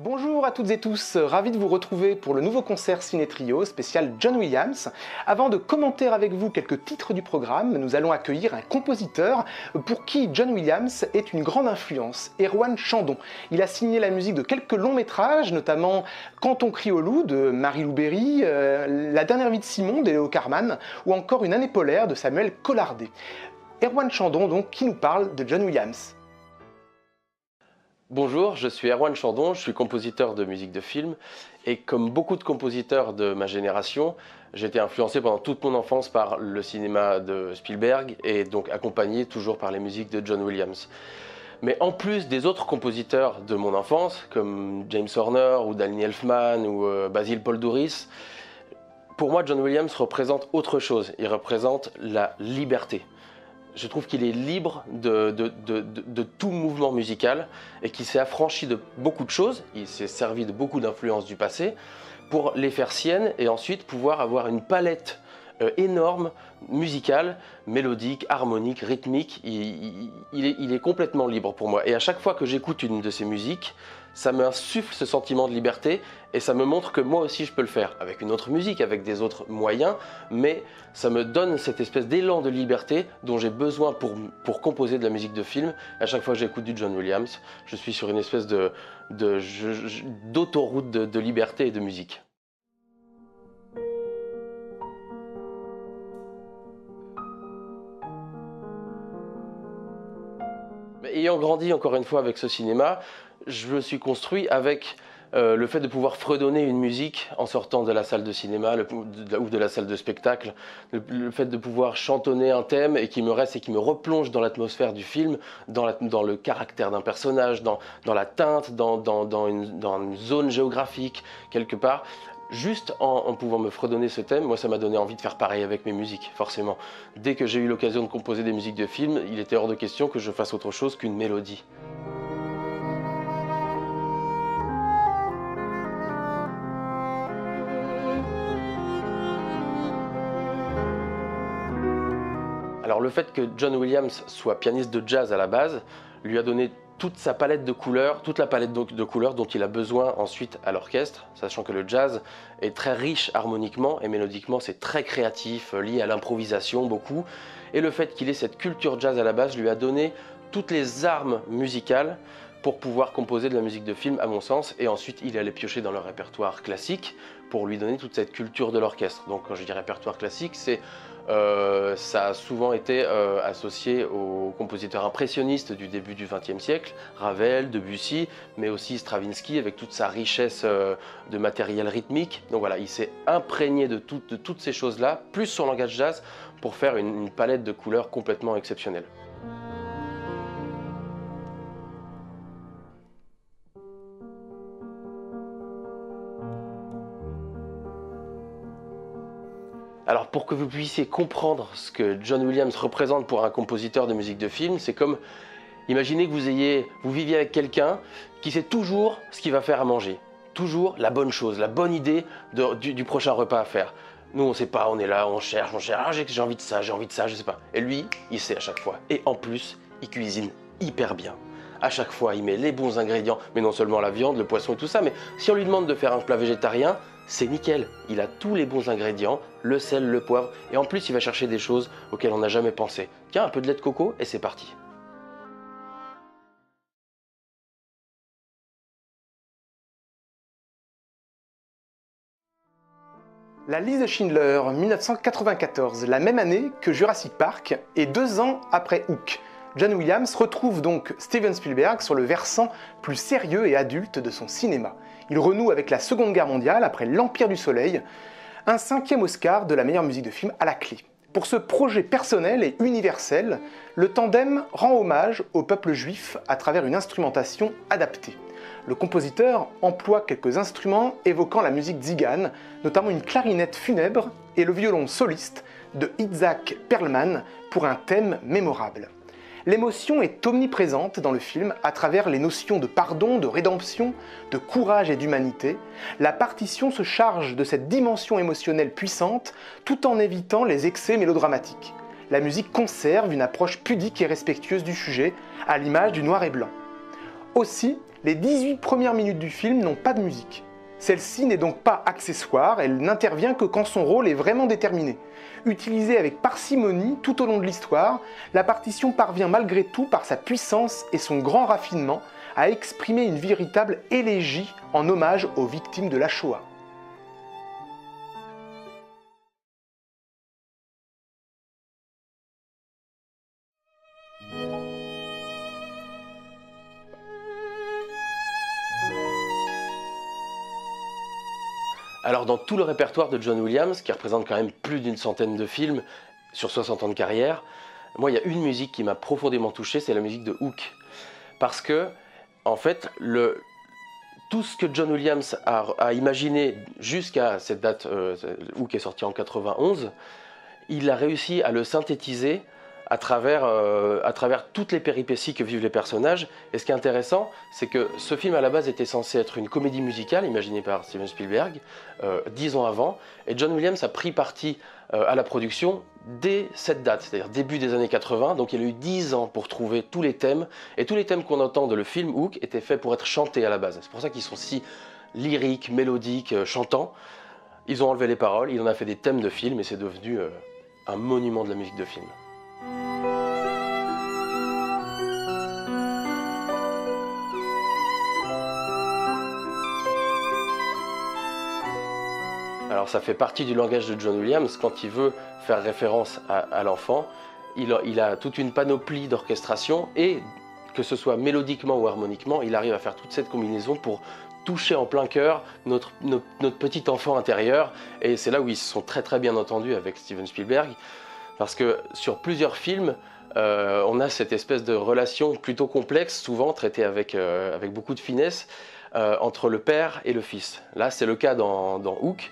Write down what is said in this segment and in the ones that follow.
Bonjour à toutes et tous, ravi de vous retrouver pour le nouveau concert Ciné Trio spécial John Williams. Avant de commenter avec vous quelques titres du programme, nous allons accueillir un compositeur pour qui John Williams est une grande influence, Erwan Chandon. Il a signé la musique de quelques longs métrages, notamment Quand on crie au loup de Marie-Lou Berry, La dernière vie de Simon de Léo Carman ou encore Une année polaire de Samuel Collardet. Erwan Chandon donc qui nous parle de John Williams. Bonjour, je suis Erwan Chandon, je suis compositeur de musique de film et comme beaucoup de compositeurs de ma génération, j'ai été influencé pendant toute mon enfance par le cinéma de Spielberg et donc accompagné toujours par les musiques de John Williams. Mais en plus des autres compositeurs de mon enfance, comme James Horner ou Danny Elfman ou Basil Paul Douris, pour moi John Williams représente autre chose, il représente la liberté. Je trouve qu'il est libre de tout mouvement musical et qu'il s'est affranchi de beaucoup de choses. Il s'est servi de beaucoup d'influences du passé pour les faire siennes et ensuite pouvoir avoir une palette énorme, musicale, mélodique, harmonique, rythmique. Il est complètement libre pour moi. Et à chaque fois que j'écoute une de ses musiques, ça m'insuffle ce sentiment de liberté et ça me montre que moi aussi je peux le faire avec une autre musique, avec des autres moyens, mais ça me donne cette espèce d'élan de liberté dont j'ai besoin pour composer de la musique de film. À chaque fois que j'écoute du John Williams, je suis sur une espèce d'autoroute de liberté et de musique. Ayant grandi encore une fois avec ce cinéma, je me suis construit avec le fait de pouvoir fredonner une musique en sortant de la salle de cinéma ou de la salle de spectacle, le fait de pouvoir chantonner un thème et qui me reste et qui me replonge dans l'atmosphère du film, dans le caractère d'un personnage, dans la teinte, dans une zone géographique quelque part. Juste en pouvant me fredonner ce thème, moi ça m'a donné envie de faire pareil avec mes musiques, forcément. Dès que j'ai eu l'occasion de composer des musiques de film, il était hors de question que je fasse autre chose qu'une mélodie. Alors le fait que John Williams soit pianiste de jazz à la base, lui a donné toute sa palette de couleurs, toute la palette de couleurs dont il a besoin ensuite à l'orchestre, sachant que le jazz est très riche harmoniquement et mélodiquement, c'est très créatif, lié à l'improvisation beaucoup. Et le fait qu'il ait cette culture jazz à la base lui a donné toutes les armes musicales pour pouvoir composer de la musique de film à mon sens, et ensuite il allait piocher dans le répertoire classique pour lui donner toute cette culture de l'orchestre. Donc quand je dis répertoire classique, ça a souvent été associé aux compositeurs impressionnistes du début du XXe siècle, Ravel, Debussy, mais aussi Stravinsky avec toute sa richesse de matériel rythmique. Donc voilà, il s'est imprégné de toutes ces choses-là, plus son langage jazz, pour faire une palette de couleurs complètement exceptionnelle. Alors pour que vous puissiez comprendre ce que John Williams représente pour un compositeur de musique de film, c'est comme, imaginez que vous viviez avec quelqu'un qui sait toujours ce qu'il va faire à manger, toujours la bonne chose, la bonne idée du prochain repas à faire. Nous on sait pas, on est là, on cherche, ah, j'ai envie de ça, je sais pas. Et lui, il sait à chaque fois. Et en plus, il cuisine hyper bien. À chaque fois, il met les bons ingrédients, mais non seulement la viande, le poisson et tout ça, mais si on lui demande de faire un plat végétarien, c'est nickel. Il a tous les bons ingrédients, le sel, le poivre, et en plus, il va chercher des choses auxquelles on n'a jamais pensé. Tiens, un peu de lait de coco, et c'est parti. La liste de Schindler, 1994, la même année que Jurassic Park et 2 ans après Hook. John Williams retrouve donc Steven Spielberg sur le versant plus sérieux et adulte de son cinéma. Il renoue avec la Seconde Guerre mondiale après L'Empire du Soleil, un 5e Oscar de la meilleure musique de film à la clé. Pour ce projet personnel et universel, le tandem rend hommage au peuple juif à travers une instrumentation adaptée. Le compositeur emploie quelques instruments évoquant la musique tzigane, notamment une clarinette funèbre et le violon soliste de Itzhak Perlman pour un thème mémorable. L'émotion est omniprésente dans le film à travers les notions de pardon, de rédemption, de courage et d'humanité. La partition se charge de cette dimension émotionnelle puissante tout en évitant les excès mélodramatiques. La musique conserve une approche pudique et respectueuse du sujet, à l'image du noir et blanc. Aussi, les 18 premières minutes du film n'ont pas de musique. Celle-ci n'est donc pas accessoire, elle n'intervient que quand son rôle est vraiment déterminé. Utilisée avec parcimonie tout au long de l'histoire, la partition parvient malgré tout par sa puissance et son grand raffinement à exprimer une véritable élégie en hommage aux victimes de la Shoah. Alors dans tout le répertoire de John Williams, qui représente quand même plus d'une centaine de films sur 60 ans de carrière, moi il y a une musique qui m'a profondément touché, c'est la musique de Hook. Parce que, en fait, tout ce que John Williams a imaginé jusqu'à cette date, Hook est sorti en 91, il a réussi à le synthétiser à travers toutes les péripéties que vivent les personnages. Et ce qui est intéressant, c'est que ce film à la base était censé être une comédie musicale imaginée par Steven Spielberg 10 ans avant, et John Williams a pris parti à la production dès cette date, c'est-à-dire début des années 80, donc il a eu 10 ans pour trouver tous les thèmes, et tous les thèmes qu'on entend dans le film Hook étaient faits pour être chantés à la base. C'est pour ça qu'ils sont si lyriques, mélodiques, chantants. Ils ont enlevé les paroles, il en a fait des thèmes de film, et c'est devenu un monument de la musique de film. Alors ça fait partie du langage de John Williams, quand il veut faire référence à l'enfant, il a toute une panoplie d'orchestration, et que ce soit mélodiquement ou harmoniquement, il arrive à faire toute cette combinaison pour toucher en plein cœur notre petit enfant intérieur, et c'est là où ils se sont très bien entendus avec Steven Spielberg, parce que sur plusieurs films, on a cette espèce de relation plutôt complexe, souvent traitée avec beaucoup de finesse, entre le père et le fils. Là c'est le cas dans Hook,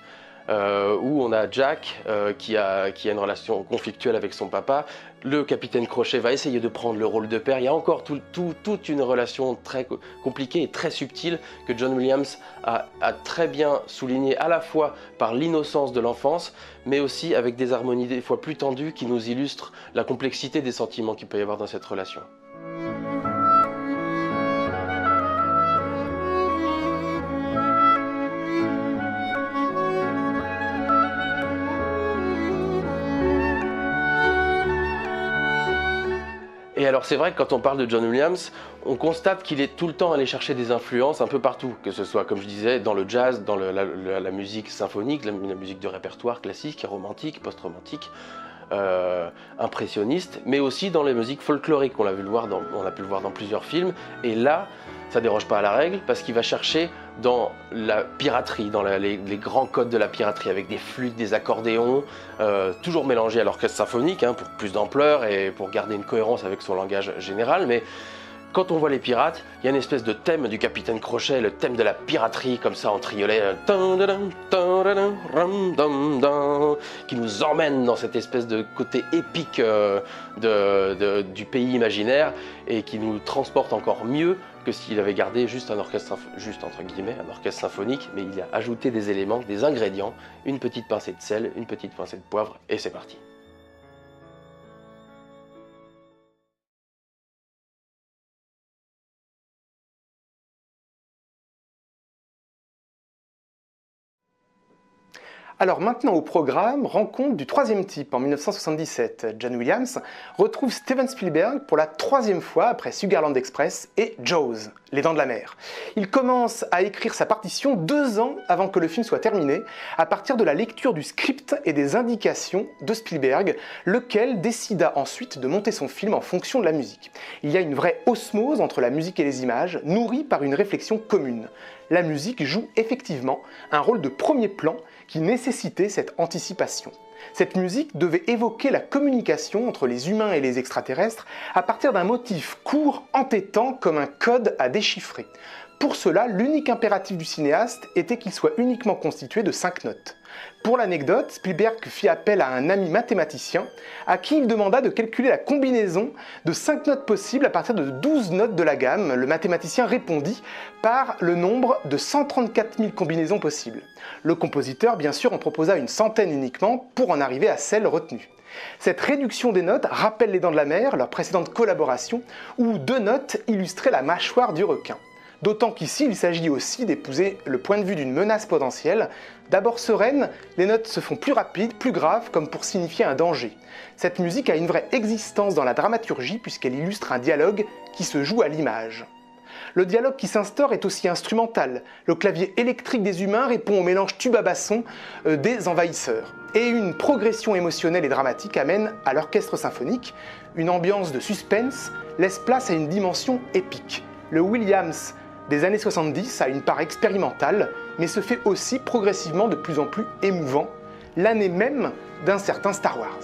où on a Jack qui a une relation conflictuelle avec son papa. Le capitaine Crochet va essayer de prendre le rôle de père. Il y a encore toute une relation très compliquée et très subtile que John Williams a très bien souligné, à la fois par l'innocence de l'enfance, mais aussi avec des harmonies des fois plus tendues qui nous illustrent la complexité des sentiments qu'il peut y avoir dans cette relation. Et alors c'est vrai que quand on parle de John Williams, on constate qu'il est tout le temps allé chercher des influences un peu partout, que ce soit, comme je disais, dans le jazz, dans la musique symphonique, la musique de répertoire classique, romantique, post-romantique, impressionniste, mais aussi dans les musiques folkloriques, on a pu le voir dans plusieurs films, et là, ça déroge pas à la règle, parce qu'il va chercher dans la piraterie, dans les grands codes de la piraterie, avec des flûtes, des accordéons, toujours mélangés à l'orchestre symphonique, hein, pour plus d'ampleur et pour garder une cohérence avec son langage général, mais quand on voit les pirates, il y a une espèce de thème du capitaine Crochet, le thème de la piraterie, comme ça en triolet, qui nous emmène dans cette espèce de côté épique du pays imaginaire, et qui nous transporte encore mieux que s'il avait gardé juste un orchestre, entre guillemets, un orchestre symphonique, mais il a ajouté des éléments, des ingrédients, une petite pincée de sel, une petite pincée de poivre, et c'est parti. Alors maintenant au programme, rencontre du troisième type en 1977. John Williams retrouve Steven Spielberg pour la troisième fois après Sugarland Express et Jaws, Les Dents de la Mer. Il commence à écrire sa partition 2 ans avant que le film soit terminé, à partir de la lecture du script et des indications de Spielberg, lequel décida ensuite de monter son film en fonction de la musique. Il y a une vraie osmose entre la musique et les images, nourrie par une réflexion commune. La musique joue effectivement un rôle de premier plan qui nécessitait cette anticipation. Cette musique devait évoquer la communication entre les humains et les extraterrestres à partir d'un motif court, entêtant comme un code à déchiffrer. Pour cela, l'unique impératif du cinéaste était qu'il soit uniquement constitué de 5 notes. Pour l'anecdote, Spielberg fit appel à un ami mathématicien à qui il demanda de calculer la combinaison de 5 notes possibles à partir de 12 notes de la gamme. Le mathématicien répondit par le nombre de 134 000 combinaisons possibles. Le compositeur, bien sûr, en proposa une centaine uniquement pour en arriver à celle retenue. Cette réduction des notes rappelle Les Dents de la Mer, leur précédente collaboration, où 2 notes illustraient la mâchoire du requin. D'autant qu'ici, il s'agit aussi d'épouser le point de vue d'une menace potentielle. D'abord sereine, les notes se font plus rapides, plus graves, comme pour signifier un danger. Cette musique a une vraie existence dans la dramaturgie puisqu'elle illustre un dialogue qui se joue à l'image. Le dialogue qui s'instaure est aussi instrumental. Le clavier électrique des humains répond au mélange tuba-basson des envahisseurs. Et une progression émotionnelle et dramatique amène à l'orchestre symphonique. Une ambiance de suspense laisse place à une dimension épique. Le Williams des années 70 a une part expérimentale, mais se fait aussi progressivement de plus en plus émouvant, l'année même d'un certain Star Wars.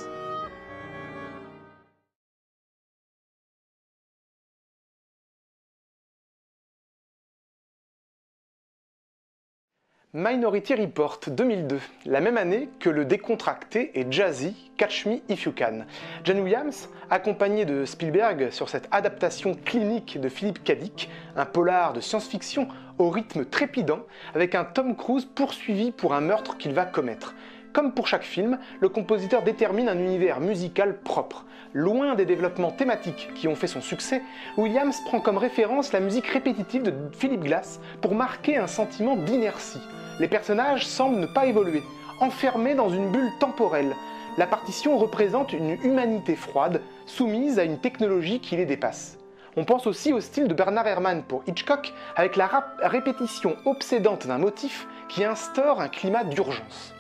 Minority Report 2002, la même année que le décontracté et jazzy Catch Me If You Can. John Williams, accompagné de Spielberg sur cette adaptation clinique de Philip K. Dick, un polar de science-fiction au rythme trépidant, avec un Tom Cruise poursuivi pour un meurtre qu'il va commettre. Comme pour chaque film, le compositeur détermine un univers musical propre. Loin des développements thématiques qui ont fait son succès, Williams prend comme référence la musique répétitive de Philip Glass pour marquer un sentiment d'inertie. Les personnages semblent ne pas évoluer, enfermés dans une bulle temporelle. La partition représente une humanité froide, soumise à une technologie qui les dépasse. On pense aussi au style de Bernard Herrmann pour Hitchcock, avec la répétition obsédante d'un motif qui instaure un climat d'urgence.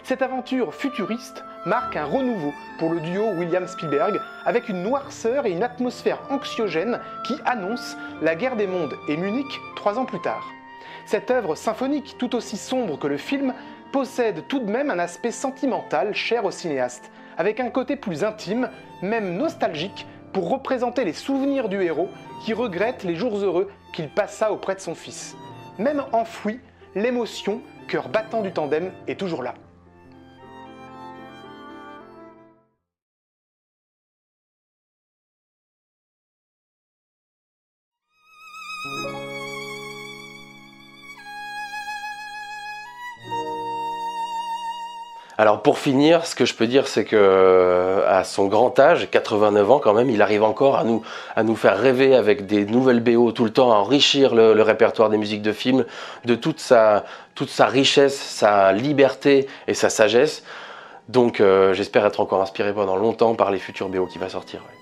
Cette aventure futuriste marque un renouveau pour le duo Williams-Spielberg, avec une noirceur et une atmosphère anxiogène qui annonce la guerre des mondes et Munich 3 ans plus tard. Cette œuvre symphonique, tout aussi sombre que le film, possède tout de même un aspect sentimental cher au cinéaste, avec un côté plus intime, même nostalgique, pour représenter les souvenirs du héros qui regrette les jours heureux qu'il passa auprès de son fils. Même enfouie, l'émotion, cœur battant du tandem, est toujours là. Alors pour finir, ce que je peux dire, c'est que à son grand âge, 89 ans quand même, il arrive encore à nous faire rêver avec des nouvelles BO tout le temps, à enrichir le répertoire des musiques de films de toute sa richesse, sa liberté et sa sagesse. Donc j'espère être encore inspiré pendant longtemps par les futurs BO qui va sortir. Ouais.